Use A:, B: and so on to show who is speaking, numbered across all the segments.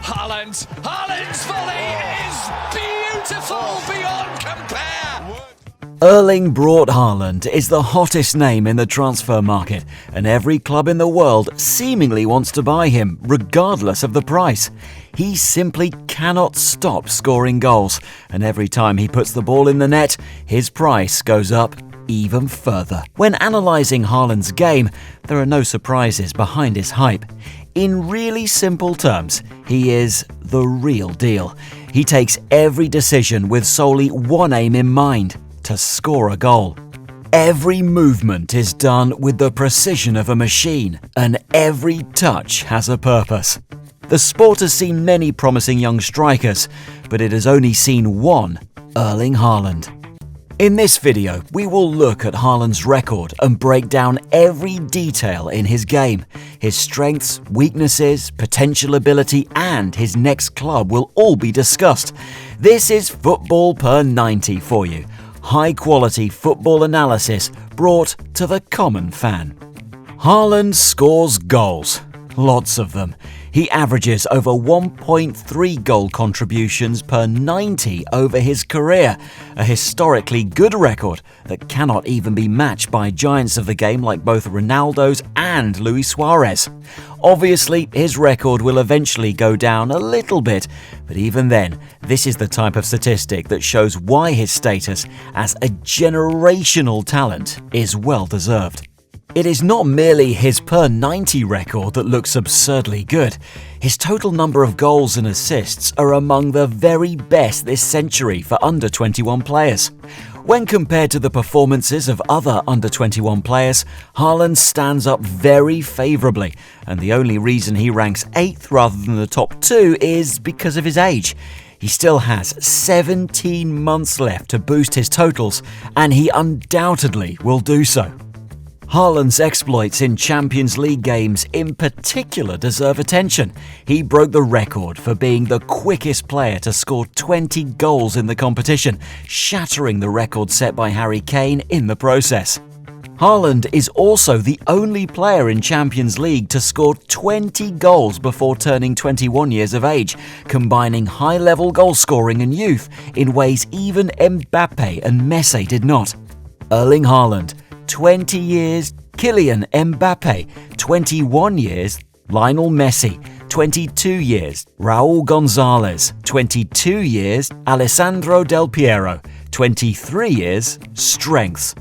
A: Haaland's volley is beautiful beyond compare.
B: Erling Braut Haaland is the hottest name in the transfer market, and every club in the world seemingly wants to buy him, regardless of the price. He simply cannot stop scoring goals, and every time he puts the ball in the net, his price goes up even further. When analysing Haaland's game, there are no surprises behind his hype. In really simple terms, he is the real deal. He takes every decision with solely one aim in mind: to score a goal. Every movement is done with the precision of a machine, and every touch has a purpose. The sport has seen many promising young strikers, but it has only seen one: Erling Haaland. In this video, we will look at Haaland's record and break down every detail in his game. His strengths, weaknesses, potential ability, and his next club will all be discussed. This is Football Per 90 for you. High-quality football analysis brought to the common fan. Haaland scores goals. Lots of them. He averages over 1.3 goal contributions per 90 over his career, a historically good record that cannot even be matched by giants of the game like both Ronaldo's and Luis Suarez. Obviously, his record will eventually go down a little bit, but even then, this is the type of statistic that shows why his status as a generational talent is well deserved. It is not merely his per 90 record that looks absurdly good. His total number of goals and assists are among the very best this century for under-21 players. When compared to the performances of other under-21 players, Haaland stands up very favourably, and the only reason he ranks 8th rather than the top 2 is because of his age. He still has 17 months left to boost his totals, and he undoubtedly will do so. Haaland's exploits in Champions League games in particular deserve attention. He broke the record for being the quickest player to score 20 goals in the competition, shattering the record set by Harry Kane in the process. Haaland is also the only player in Champions League to score 20 goals before turning 21 years of age, combining high-level goal scoring and youth in ways even Mbappe and Messi did not. Erling Haaland, 20 years, Kylian Mbappe, 21 years, Lionel Messi, 22 years, Raul Gonzalez, 22 years, Alessandro Del Piero, 23 years, strengths.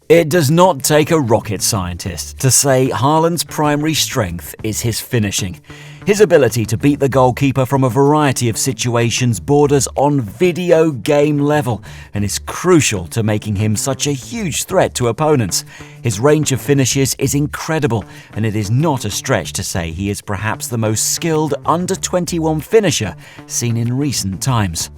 B: It does not take a rocket scientist to say Haaland's primary strength is his finishing. His ability to beat the goalkeeper from a variety of situations borders on video game level and is crucial to making him such a huge threat to opponents. His range of finishes is incredible, and it is not a stretch to say he is perhaps the most skilled under-21 finisher seen in recent times.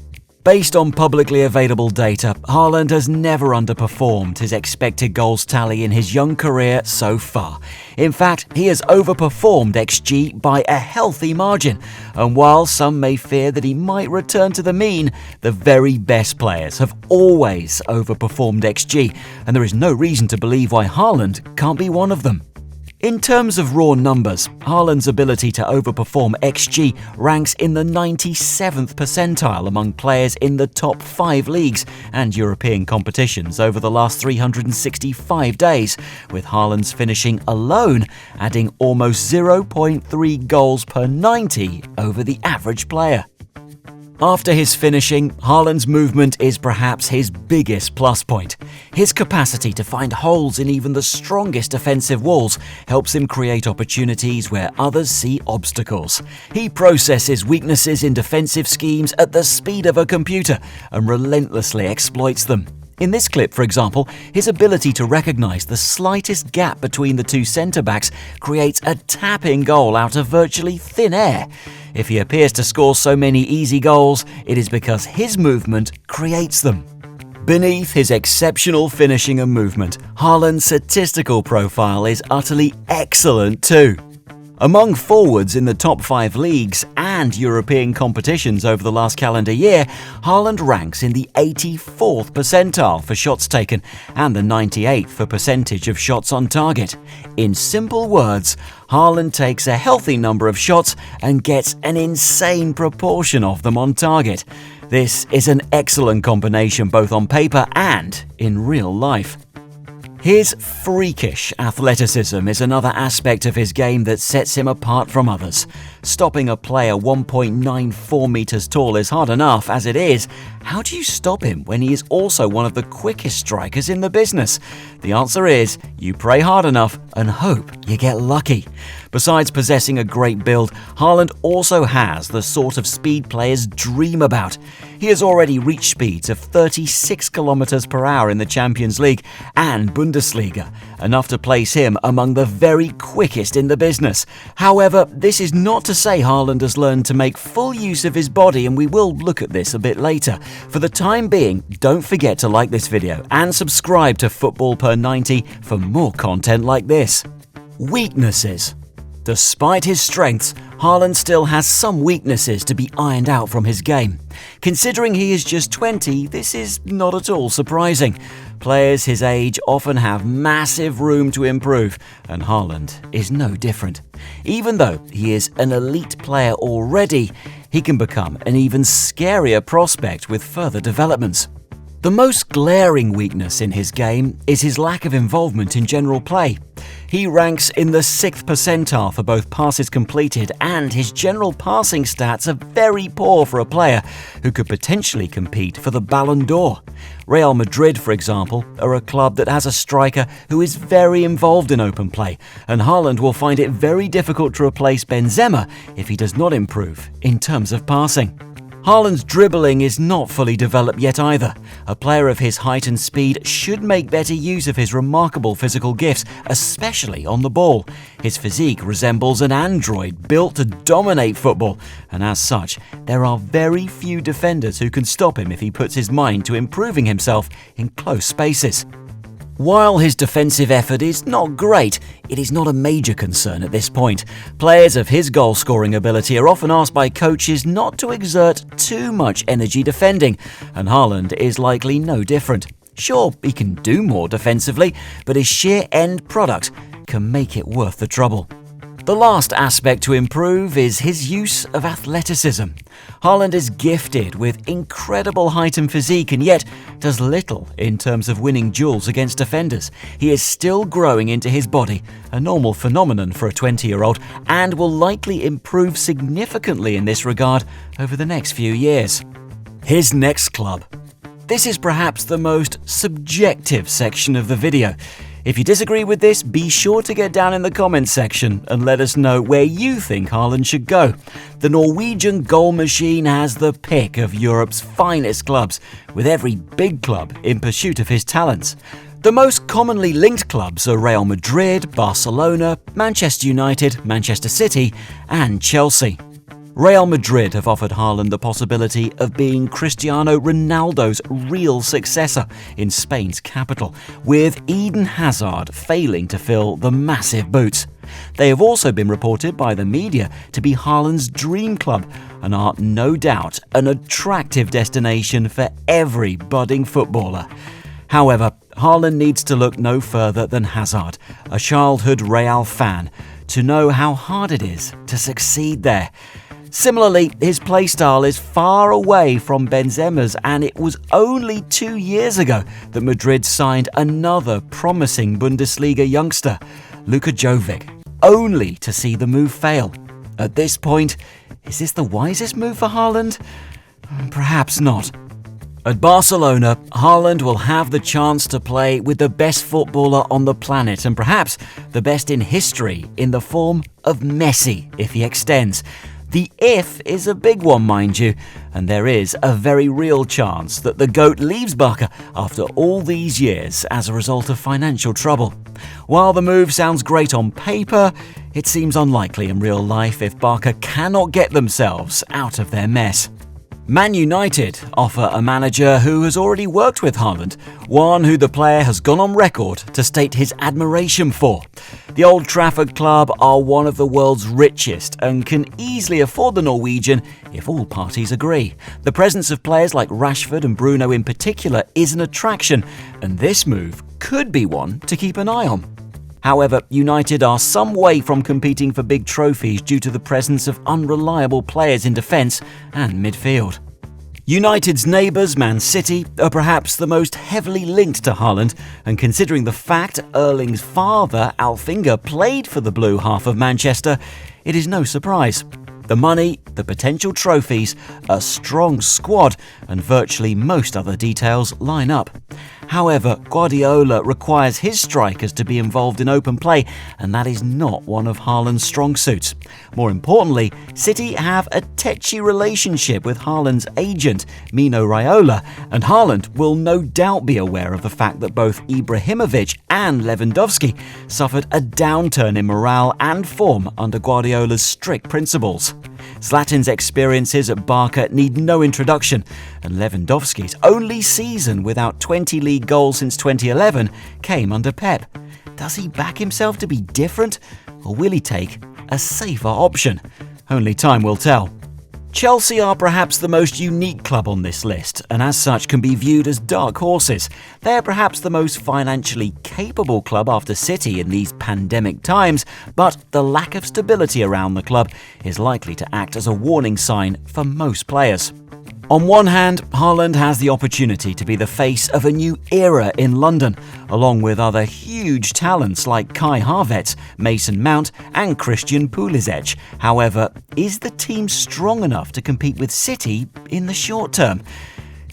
B: Based on publicly available data, Haaland has never underperformed his expected goals tally in his young career so far. In fact, he has overperformed XG by a healthy margin, and while some may fear that he might return to the mean, the very best players have always overperformed XG, and there is no reason to believe why Haaland can't be one of them. In terms of raw numbers, Haaland's ability to overperform XG ranks in the 97th percentile among players in the top 5 leagues and European competitions over the last 365 days, with Haaland's finishing alone adding almost 0.3 goals per 90 over the average player. After his finishing, Haaland's movement is perhaps his biggest plus point. His capacity to find holes in even the strongest defensive walls helps him create opportunities where others see obstacles. He processes weaknesses in defensive schemes at the speed of a computer and relentlessly exploits them. In this clip, for example, his ability to recognise the slightest gap between the two centre-backs creates a tap-in goal out of virtually thin air. If he appears to score so many easy goals, it is because his movement creates them. Beneath his exceptional finishing and movement, Haaland's statistical profile is utterly excellent too. Among forwards in the top 5 leagues and European competitions over the last calendar year, Haaland ranks in the 84th percentile for shots taken and the 98th for percentage of shots on target. In simple words, Haaland takes a healthy number of shots and gets an insane proportion of them on target. This is an excellent combination both on paper and in real life. His freakish athleticism is another aspect of his game that sets him apart from others. Stopping a player 1.94 meters tall is hard enough as it is. How do you stop him when he is also one of the quickest strikers in the business? The answer is you pray hard enough and hope you get lucky. Besides possessing a great build, Haaland also has the sort of speed players dream about. He has already reached speeds of 36 km per hour in the Champions League and Bundesliga, enough to place him among the very quickest in the business. However, this is not to say Haaland has learned to make full use of his body, and we will look at this a bit later. For the time being, don't forget to like this video and subscribe to Football Per 90 for more content like this. Weaknesses. Despite his strengths, Haaland still has some weaknesses to be ironed out from his game. Considering he is just 20, this is not at all surprising. Players his age often have massive room to improve, and Haaland is no different. Even though he is an elite player already, he can become an even scarier prospect with further developments. The most glaring weakness in his game is his lack of involvement in general play. He ranks in the 6th percentile for both passes completed, and his general passing stats are very poor for a player who could potentially compete for the Ballon d'Or. Real Madrid, for example, are a club that has a striker who is very involved in open play, and Haaland will find it very difficult to replace Benzema if he does not improve in terms of passing. Haaland's dribbling is not fully developed yet either. A player of his height and speed should make better use of his remarkable physical gifts, especially on the ball. His physique resembles an android built to dominate football, and as such, there are very few defenders who can stop him if he puts his mind to improving himself in close spaces. While his defensive effort is not great, it is not a major concern at this point. Players of his goal-scoring ability are often asked by coaches not to exert too much energy defending, and Haaland is likely no different. Sure, he can do more defensively, but his sheer end product can make it worth the trouble. The last aspect to improve is his use of athleticism. Haaland is gifted with incredible height and physique, and yet does little in terms of winning duels against defenders. He is still growing into his body, a normal phenomenon for a 20-year-old, and will likely improve significantly in this regard over the next few years. His next club. This is perhaps the most subjective section of the video. If you disagree with this, be sure to get down in the comments section and let us know where you think Haaland should go. The Norwegian goal machine has the pick of Europe's finest clubs, with every big club in pursuit of his talents. The most commonly linked clubs are Real Madrid, Barcelona, Manchester United, Manchester City, and Chelsea. Real Madrid have offered Haaland the possibility of being Cristiano Ronaldo's real successor in Spain's capital, with Eden Hazard failing to fill the massive boots. They have also been reported by the media to be Haaland's dream club and are no doubt an attractive destination for every budding footballer. However, Haaland needs to look no further than Hazard, a childhood Real fan, to know how hard it is to succeed there. Similarly, his playstyle is far away from Benzema's, and it was only 2 years ago that Madrid signed another promising Bundesliga youngster, Luka Jovic, only to see the move fail. At this point, is this the wisest move for Haaland? Perhaps not. At Barcelona, Haaland will have the chance to play with the best footballer on the planet, and perhaps the best in history, in the form of Messi if he extends. The if is a big one, mind you, and there is a very real chance that the GOAT leaves Barca after all these years as a result of financial trouble. While the move sounds great on paper, it seems unlikely in real life if Barca cannot get themselves out of their mess. Man United offer a manager who has already worked with Haaland, one who the player has gone on record to state his admiration for. The Old Trafford club are one of the world's richest and can easily afford the Norwegian if all parties agree. The presence of players like Rashford and Bruno in particular is an attraction, and this move could be one to keep an eye on. However, United are some way from competing for big trophies due to the presence of unreliable players in defence and midfield. United's neighbours, Man City, are perhaps the most heavily linked to Haaland, and considering the fact Erling's father, Alfinga, played for the blue half of Manchester, it is no surprise. The money, the potential trophies, a strong squad, and virtually most other details line up. However, Guardiola requires his strikers to be involved in open play, and that is not one of Haaland's strong suits. More importantly, City have a tetchy relationship with Haaland's agent, Mino Raiola, and Haaland will no doubt be aware of the fact that both Ibrahimovic and Lewandowski suffered a downturn in morale and form under Guardiola's strict principles. Zlatan's experiences at Barca need no introduction, and Lewandowski's only season without 20 league goals since 2011 came under Pep. Does he back himself to be different, or will he take a safer option? Only time will tell. Chelsea are perhaps the most unique club on this list, and as such can be viewed as dark horses. They are perhaps the most financially capable club after City in these pandemic times, but the lack of stability around the club is likely to act as a warning sign for most players. On one hand, Haaland has the opportunity to be the face of a new era in London, along with other huge talents like Kai Havertz, Mason Mount and Christian Pulisic. However, is the team strong enough to compete with City in the short term?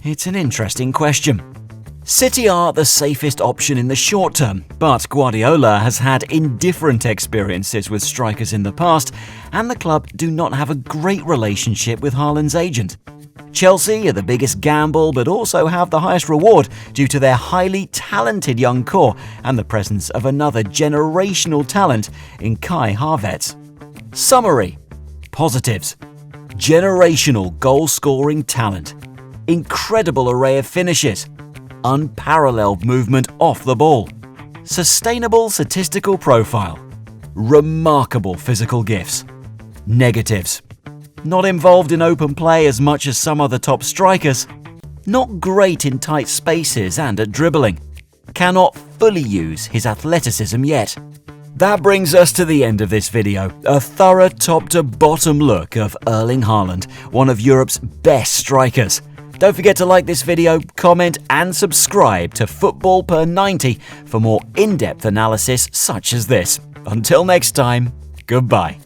B: It's an interesting question. City are the safest option in the short term, but Guardiola has had indifferent experiences with strikers in the past, and the club do not have a great relationship with Haaland's agent. Chelsea are the biggest gamble but also have the highest reward due to their highly talented young core and the presence of another generational talent in Kai Havertz. Summary: positives. Generational goal-scoring talent. Incredible array of finishes. Unparalleled movement off the ball. Sustainable statistical profile. Remarkable physical gifts. Negatives: not involved in open play as much as some other top strikers. Not great in tight spaces and at dribbling. Cannot fully use his athleticism yet. That brings us to the end of this video. A thorough top to bottom look of Erling Haaland, one of Europe's best strikers. Don't forget to like this video, comment and subscribe to Football Per 90 for more in-depth analysis such as this. Until next time, goodbye.